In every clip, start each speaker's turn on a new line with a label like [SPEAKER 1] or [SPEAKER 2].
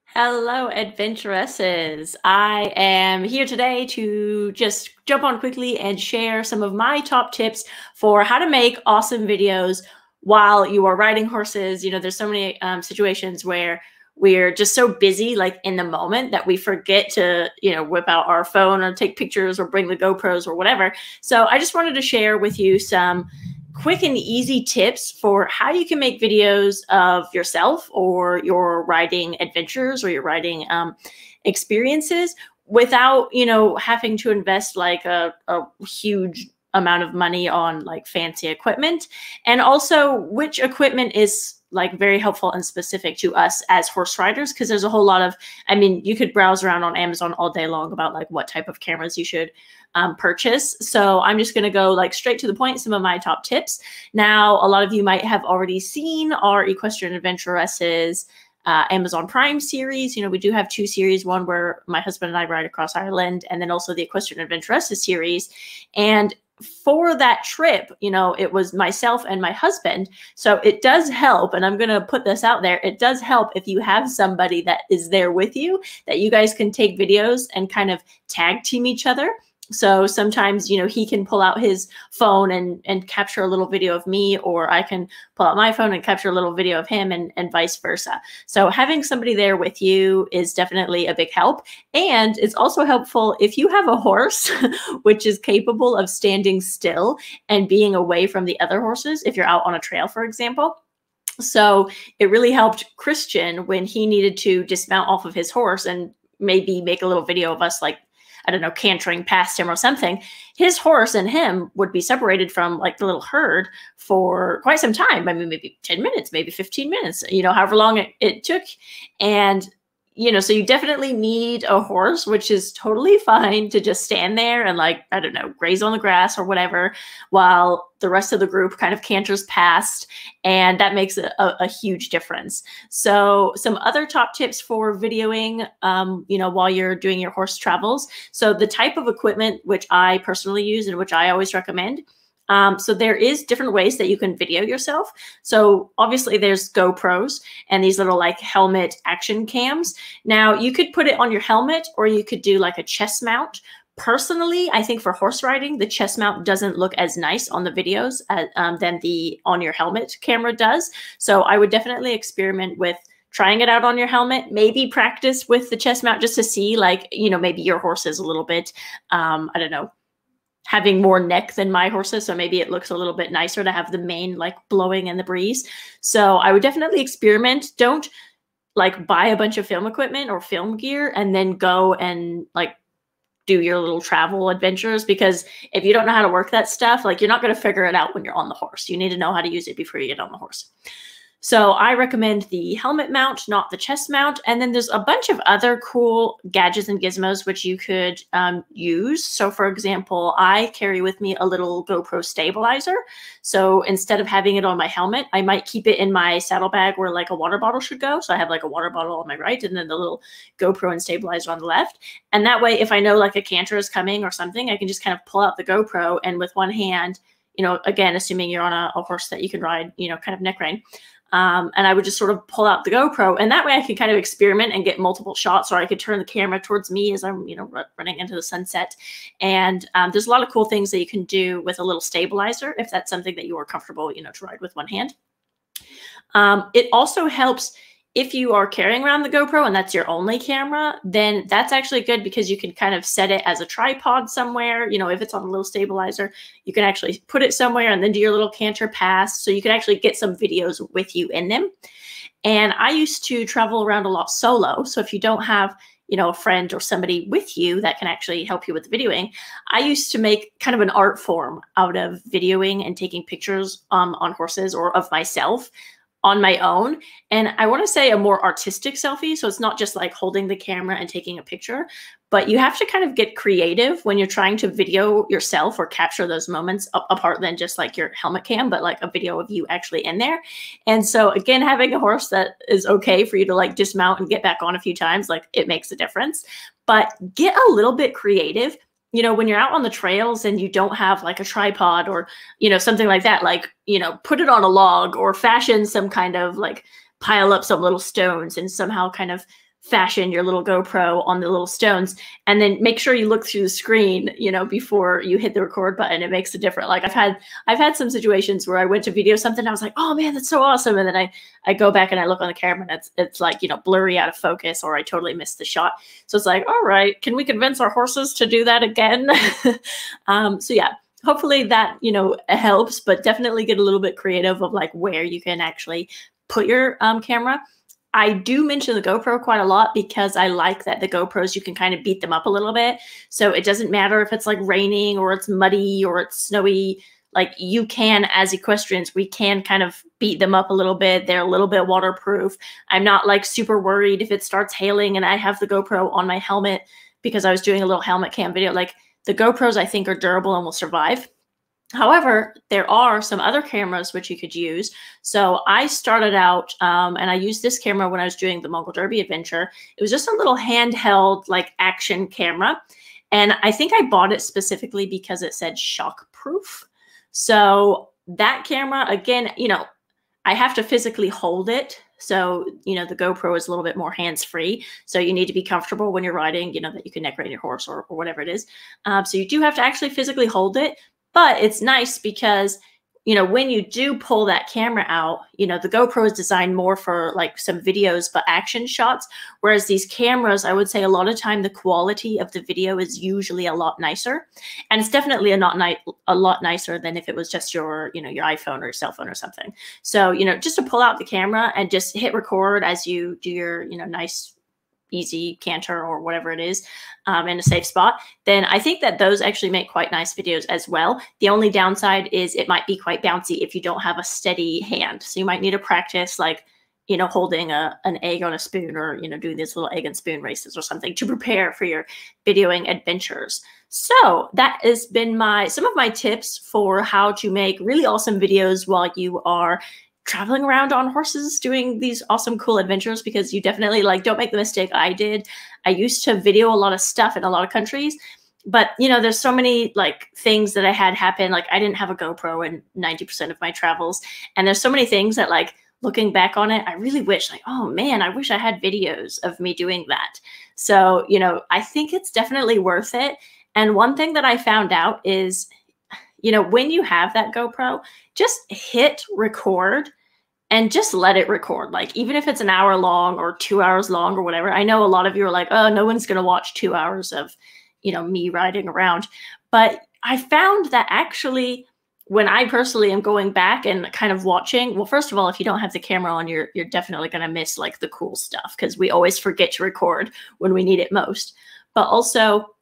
[SPEAKER 1] Hello, adventuresses. I am here today to just jump on quickly and share some of my top tips for how to make awesome videos while you are riding horses. You know, there's so many situations where we're just so busy, like in the moment, that we forget to, whip out our phone or take pictures or bring the GoPros or whatever. So I just wanted to share with you some quick and easy tips for how you can make videos of yourself or your riding adventures or your riding experiences without, having to invest like a huge amount of money on like fancy equipment. And also which equipment is like very helpful and specific to us as horse riders, because there's a whole lot of, you could browse around on Amazon all day long about like what type of cameras you should purchase. So I'm just going to go like straight to the point, some of my top tips. Now, a lot of you might have already seen our Equestrian Adventuresses Amazon Prime series. We do have two series, one where my husband and I ride across Ireland, and then also the Equestrian Adventuresses series. And for that trip, it was myself and my husband. So it does help, and I'm going to put this out there. It does help if you have somebody that is there with you, that you guys can take videos and kind of tag team each other. So sometimes, he can pull out his phone and capture a little video of me, or I can pull out my phone and capture a little video of him, and vice versa. So having somebody there with you is definitely a big help. And it's also helpful if you have a horse, which is capable of standing still and being away from the other horses, if you're out on a trail, for example. So it really helped Christian when he needed to dismount off of his horse and maybe make a little video of us, like, I don't know, cantering past him or something. His horse and him would be separated from like the little herd for quite some time. Maybe 10 minutes, maybe 15 minutes, however long it took. And, so you definitely need a horse, which is totally fine to just stand there and like, I don't know, graze on the grass or whatever, while the rest of the group kind of canters past. And that makes a huge difference. So some other top tips for videoing, while you're doing your horse travels. So the type of equipment which I personally use and which I always recommend. So there is different ways that you can video yourself. So obviously there's GoPros and these little like helmet action cams. Now you could put it on your helmet, or you could do like a chest mount. Personally, I think for horse riding, the chest mount doesn't look as nice on the videos than the on your helmet camera does. So I would definitely experiment with trying it out on your helmet, maybe practice with the chest mount just to see, like, maybe your horse is a little bit, I don't know, having more neck than my horses. So maybe it looks a little bit nicer to have the mane like blowing in the breeze. So I would definitely experiment. Don't like buy a bunch of film equipment or film gear and then go and like do your little travel adventures, because if you don't know how to work that stuff, like you're not going to figure it out when you're on the horse. You need to know how to use it before you get on the horse. So I recommend the helmet mount, not the chest mount. And then there's a bunch of other cool gadgets and gizmos which you could use. So for example, I carry with me a little GoPro stabilizer. So instead of having it on my helmet, I might keep it in my saddlebag where like a water bottle should go. So I have like a water bottle on my right and then the little GoPro and stabilizer on the left. And that way, if I know like a canter is coming or something, I can just kind of pull out the GoPro and with one hand, again, assuming you're on a horse that you can ride, kind of neck rein. And I would just sort of pull out the GoPro, and that way I could kind of experiment and get multiple shots, or I could turn the camera towards me as I'm, running into the sunset. And there's a lot of cool things that you can do with a little stabilizer if that's something that you are comfortable, to ride with one hand. It also helps if you are carrying around the GoPro and that's your only camera, then that's actually good because you can kind of set it as a tripod somewhere. If it's on a little stabilizer, you can actually put it somewhere and then do your little canter pass. So you can actually get some videos with you in them. And I used to travel around a lot solo. So if you don't have, a friend or somebody with you that can actually help you with the videoing, I used to make kind of an art form out of videoing and taking pictures on horses or of myself on my own. And I want to say a more artistic selfie. So it's not just like holding the camera and taking a picture, but you have to kind of get creative when you're trying to video yourself or capture those moments apart than just like your helmet cam, but like a video of you actually in there. And so again, having a horse that is okay for you to like dismount and get back on a few times, like it makes a difference. But get a little bit creative you know, when you're out on the trails and you don't have like a tripod or, you know, something like that, like, you know, put it on a log or fashion some kind of like pile up some little stones and somehow kind of fashion your little GoPro on the little stones, and then make sure you look through the screen, you know, before you hit the record button. It makes a difference. Like I've had some situations where I went to video something, I was like, oh man, that's so awesome. And then I go back and I look on the camera and it's like, you know, blurry, out of focus, or I totally missed the shot. So it's like, all right, can we convince our horses to do that again? So yeah, hopefully that, you know, helps, but definitely get a little bit creative of like where you can actually put your camera. I do mention the GoPro quite a lot because I like that the GoPros, you can kind of beat them up a little bit. So it doesn't matter if it's like raining or it's muddy or it's snowy, like you can, as equestrians, we can kind of beat them up a little bit. They're a little bit waterproof. I'm not like super worried if it starts hailing and I have the GoPro on my helmet because I was doing a little helmet cam video. Like the GoPros I think are durable and will survive. However, there are some other cameras which you could use. So I started out and I used this camera when I was doing the Mongol Derby adventure. It was just a little handheld like action camera. And I think I bought it specifically because it said shock proof. So that camera, again, you know, I have to physically hold it. So, you know, the GoPro is a little bit more hands-free. So you need to be comfortable when you're riding, you know, that you can neck rein your horse or whatever it is. So you do have to actually physically hold it. But it's nice because, you know, when you do pull that camera out, you know, the GoPro is designed more for like some videos, but action shots. Whereas these cameras, I would say a lot of time, the quality of the video is usually a lot nicer. And it's definitely a lot nicer than if it was just your, you know, your iPhone or your cell phone or something. So, you know, just to pull out the camera and just hit record as you do your, you know, nice, easy canter or whatever it is in a safe spot, then I think that those actually make quite nice videos as well. The only downside is it might be quite bouncy if you don't have a steady hand. So you might need to practice like, you know, holding an egg on a spoon or, you know, doing these little egg and spoon races or something to prepare for your videoing adventures. So that has been some of my tips for how to make really awesome videos while you are traveling around on horses doing these awesome, cool adventures, because you definitely like, don't make the mistake I did. I used to video a lot of stuff in a lot of countries, but you know, there's so many like things that I had happen. Like I didn't have a GoPro in 90% of my travels. And there's so many things that like, looking back on it, I really wish like, oh man, I wish I had videos of me doing that. So, you know, I think it's definitely worth it. And one thing that I found out is, you know, when you have that GoPro, just hit record and just let it record. Like, even if it's an hour long or 2 hours long or whatever. I know a lot of you are like, oh, no one's going to watch 2 hours of, you know, me riding around. But I found that actually, when I personally am going back and kind of watching, well, first of all, if you don't have the camera on, you're definitely going to miss like the cool stuff because we always forget to record when we need it most. But also,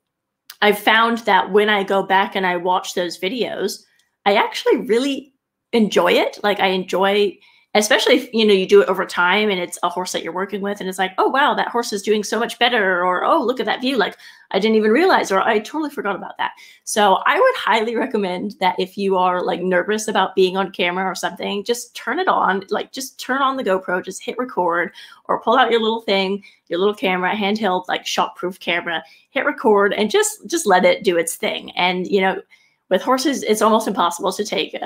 [SPEAKER 1] I've found that when I go back and I watch those videos, I actually really enjoy it. Like I enjoy, especially if, you know, you do it over time and it's a horse that you're working with and it's like, oh, wow, that horse is doing so much better. Or, oh, look at that view. Like I didn't even realize, or I totally forgot about that. So I would highly recommend that if you are like nervous about being on camera or something, just turn it on, like just turn on the GoPro, just hit record or pull out your little thing, your little camera, handheld, like shock-proof camera, hit record and just let it do its thing. And, you know, with horses, it's almost impossible to take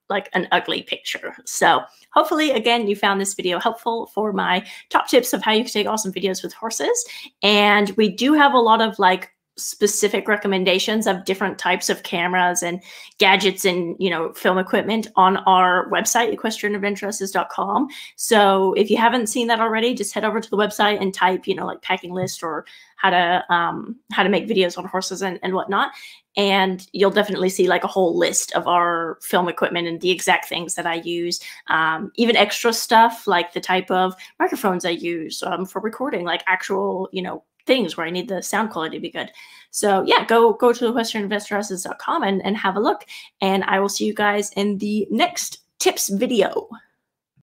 [SPEAKER 1] like an ugly picture. So hopefully, again, you found this video helpful for my top tips of how you can take awesome videos with horses. And we do have a lot of like specific recommendations of different types of cameras and gadgets and, you know, film equipment on our website, equestrianadventuresses.com. So if you haven't seen that already, just head over to the website and type, you know, like packing list or how to make videos on horses and whatnot. And you'll definitely see like a whole list of our film equipment and the exact things that I use, even extra stuff like the type of microphones I use for recording, like actual, you know, things where I need the sound quality to be good. So yeah, go to equestrianadventuresses.com and have a look. And I will see you guys in the next tips video.